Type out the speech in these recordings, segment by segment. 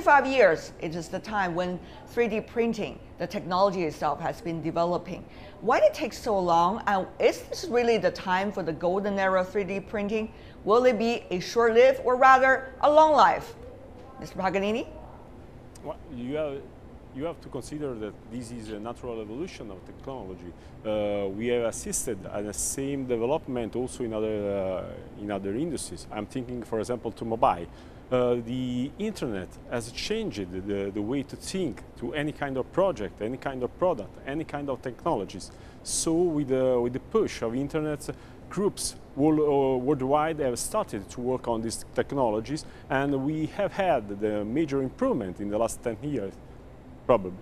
25 years, it is the time when 3D printing, the technology itself, has been developing. Why did it take so long? And is this really the time for the golden era of 3D printing? Will it be a short-lived or rather a long life? Mr. Paganini? Well, you have to consider that this is a natural evolution of technology. We have assisted at the same development also in other industries. I'm thinking, for example, to mobile. The internet has changed the way to think to any kind of project, any kind of product, any kind of technologies. So with the push of internet, groups worldwide have started to work on these technologies, and we have had the major improvement in the last 10 years, probably.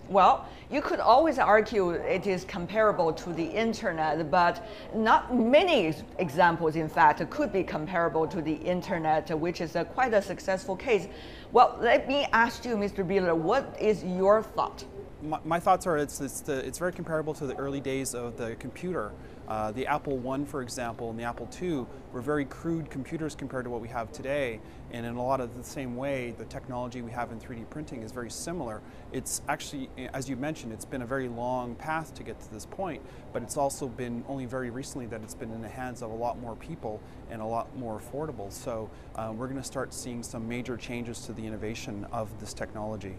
Well, you could always argue it is comparable to the internet, but not many examples, in fact, could be comparable to the internet, which is quite a successful case. Well, let me ask you, Mr. Bieler, what is your thought? My thoughts are it's very comparable to the early days of the computer. The Apple I, for example, and the Apple II were very crude computers compared to what we have today. And in a lot of the same way, the technology we have in 3D printing is very similar. It's actually, as you mentioned, it's been a very long path to get to this point, but it's also been only very recently that it's been in the hands of a lot more people and a lot more affordable. So we're going to start seeing some major changes to the innovation of this technology.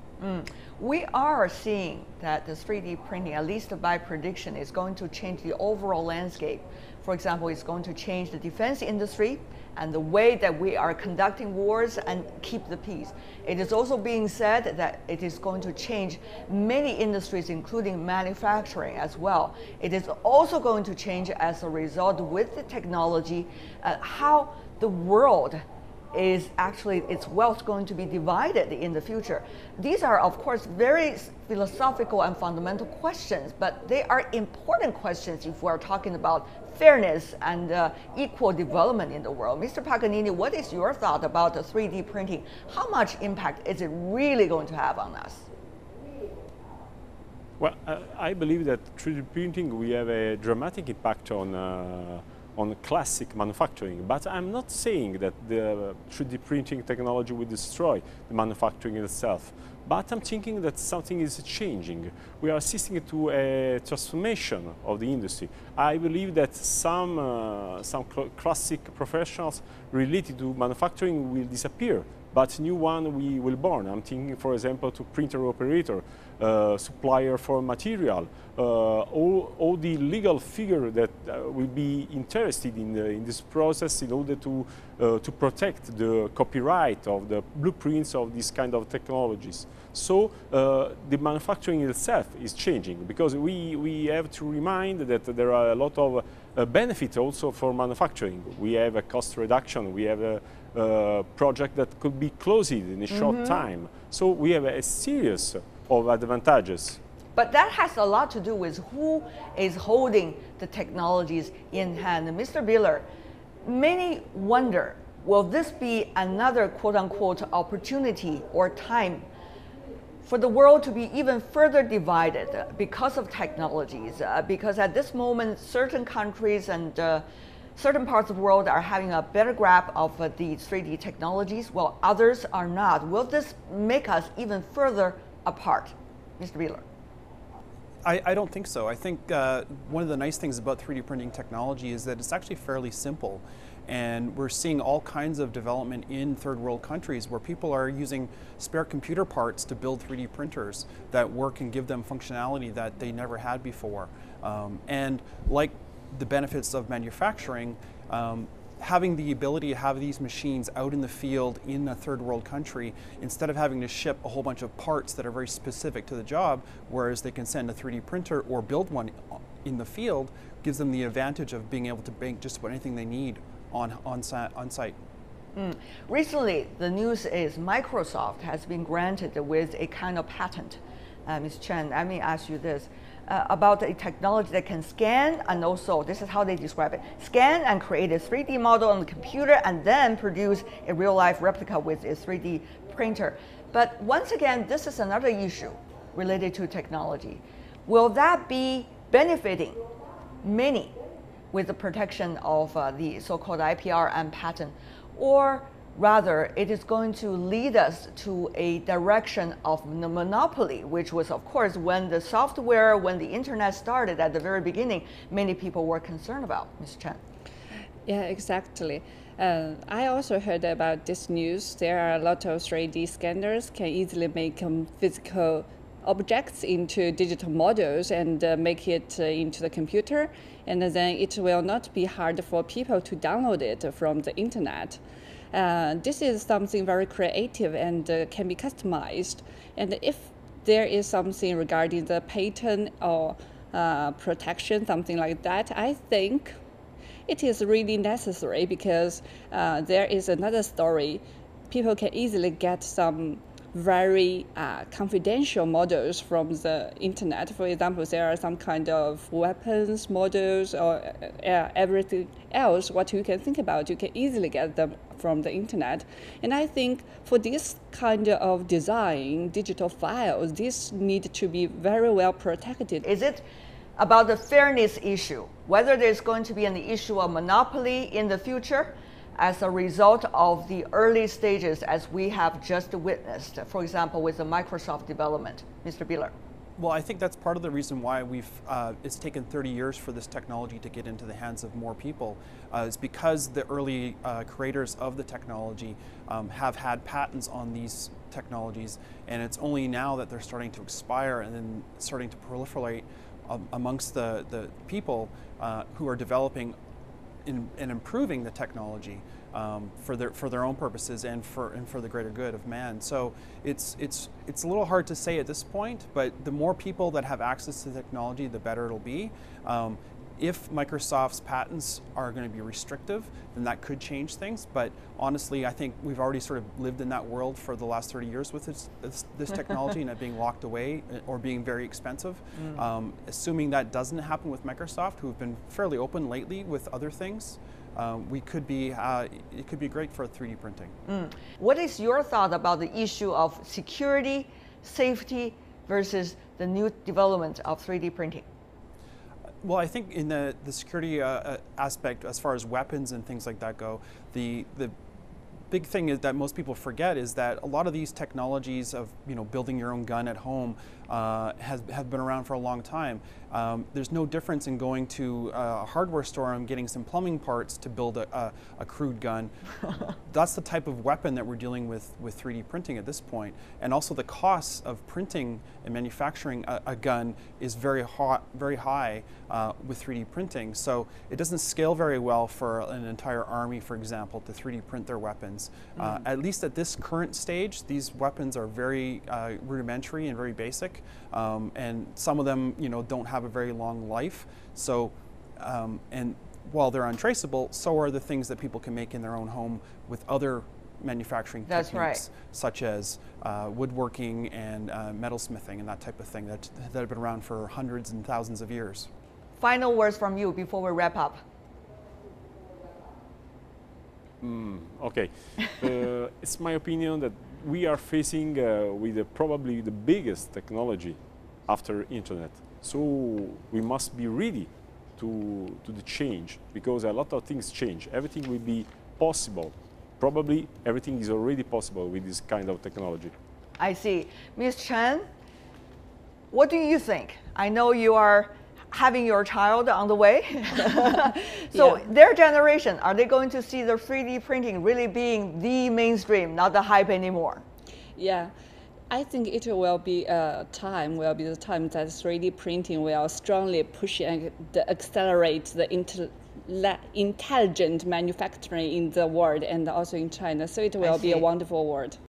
We are seeing that the 3D printing, at least by prediction, is going to change the overall landscape. For example, it's going to change the defense industry and the way that we are conducting wars and keep the peace. It is also being said that it is going to change many industries, including manufacturing as well. It is also going to change as a result with the technology, how the world is actually its wealth going to be divided in the future. These are, of course, very philosophical and fundamental questions, but they are important questions if we're talking about fairness and equal development in the world. Mr. Paganini, what is your thought about the 3D printing? How much impact is it really going to have on us? Well, I believe that 3D printing will have a dramatic impact on classic manufacturing, but I'm not saying that the 3D printing technology will destroy the manufacturing itself, but I'm thinking that something is changing. We are assisting to a transformation of the industry. I believe that some classic professionals related to manufacturing will disappear, but new one we will born. I'm thinking, for example, to printer operator, supplier for material, all the legal figure that will be interested in this process in order to protect the copyright of the blueprints of these kind of technologies. So the manufacturing itself is changing, because we have to remind that there are a lot of benefits also for manufacturing. We have a cost reduction, we have a project that could be closed in a short time. So we have a series of advantages. But that has a lot to do with who is holding the technologies in hand. Mr. Bieler, many wonder, will this be another quote-unquote opportunity or time for the world to be even further divided because of technologies? Because at this moment, certain countries and certain parts of the world are having a better grasp of the 3D technologies, while others are not. Will this make us even further apart? Mr. Bieler. I don't think so. I think one of the nice things about 3D printing technology is that it's actually fairly simple. And we're seeing all kinds of development in third world countries where people are using spare computer parts to build 3D printers that work and give them functionality that they never had before. And like the benefits of manufacturing, having the ability to have these machines out in the field in a third world country, instead of having to ship a whole bunch of parts that are very specific to the job, whereas they can send a 3D printer or build one in the field, gives them the advantage of being able to make just about anything they need on site. Recently, the news is Microsoft has been granted with a kind of patent. Ms. Chen, let me ask you this. About a technology that can scan, and also, this is how they describe it, scan and create a 3D model on the computer and then produce a real-life replica with a 3D printer. But once again, this is another issue related to technology. Will that be benefiting many with the protection of the so-called IPR and patent? Or Rather, it is going to lead us to a direction of the monopoly, which was, of course, when the software, when the internet started at the very beginning, many people were concerned about. Ms. Chen. Yeah, exactly. I also heard about this news. There are a lot of 3D scanners can easily make physical objects into digital models and make it into the computer, and then it will not be hard for people to download it from the internet. This is something very creative and can be customized. And if there is something regarding the patent or protection, something like that, I think it is really necessary because there is another story. People can easily get some very confidential models from the internet. For example, there are some kind of weapons models or everything else what you can think about. You can easily get them from the internet. And I think for this kind of design, digital files, this need to be very well protected. Is it about the fairness issue, whether there's going to be an issue of monopoly in the future as a result of the early stages as we have just witnessed, for example, with the Microsoft development? Mr. Bieler. Well, I think that's part of the reason why it's taken 30 years for this technology to get into the hands of more people. Is because the early creators of the technology have had patents on these technologies, and it's only now that they're starting to expire and then starting to proliferate amongst the people who are developing and improving the technology for their own purposes and for the greater good of man. So it's a little hard to say at this point, but the more people that have access to the technology, the better it'll be. If Microsoft's patents are going to be restrictive, then that could change things. But honestly, I think we've already sort of lived in that world for the last 30 years with this technology and it being locked away or being very expensive. Assuming that doesn't happen with Microsoft, who've been fairly open lately with other things, it could be great for 3D printing. What is your thought about the issue of security, safety versus the new development of 3D printing? Well, I think in the security aspect, as far as weapons and things like that go, the big thing is that most people forget is that a lot of these technologies of building your own gun at home have been around for a long time. There's no difference in going to a hardware store and getting some plumbing parts to build a crude gun. That's the type of weapon that we're dealing with 3D printing at this point. And also the costs of printing and manufacturing a gun is very high with 3D printing. So it doesn't scale very well for an entire army, for example, to 3D print their weapons. At least at this current stage, these weapons are very rudimentary and very basic. And some of them, don't have a very long life. So, and while they're untraceable, so are the things that people can make in their own home with other manufacturing techniques, such as woodworking and metalsmithing and that type of thing that have been around for hundreds and thousands of years. Final words from you before we wrap up. Okay, it's my opinion that we are facing with probably the biggest technology after internet. So we must be ready to the change, because a lot of things change. Everything will be possible. Probably everything is already possible with this kind of technology. I see. Ms. Chen, what do you think? I know you are having your child on the way. So their generation, are they going to see the 3D printing really being the mainstream, not the hype anymore? Yeah, I think it will be the time that 3D printing will strongly push and accelerate the intelligent manufacturing in the world and also in China. So it will be a wonderful world.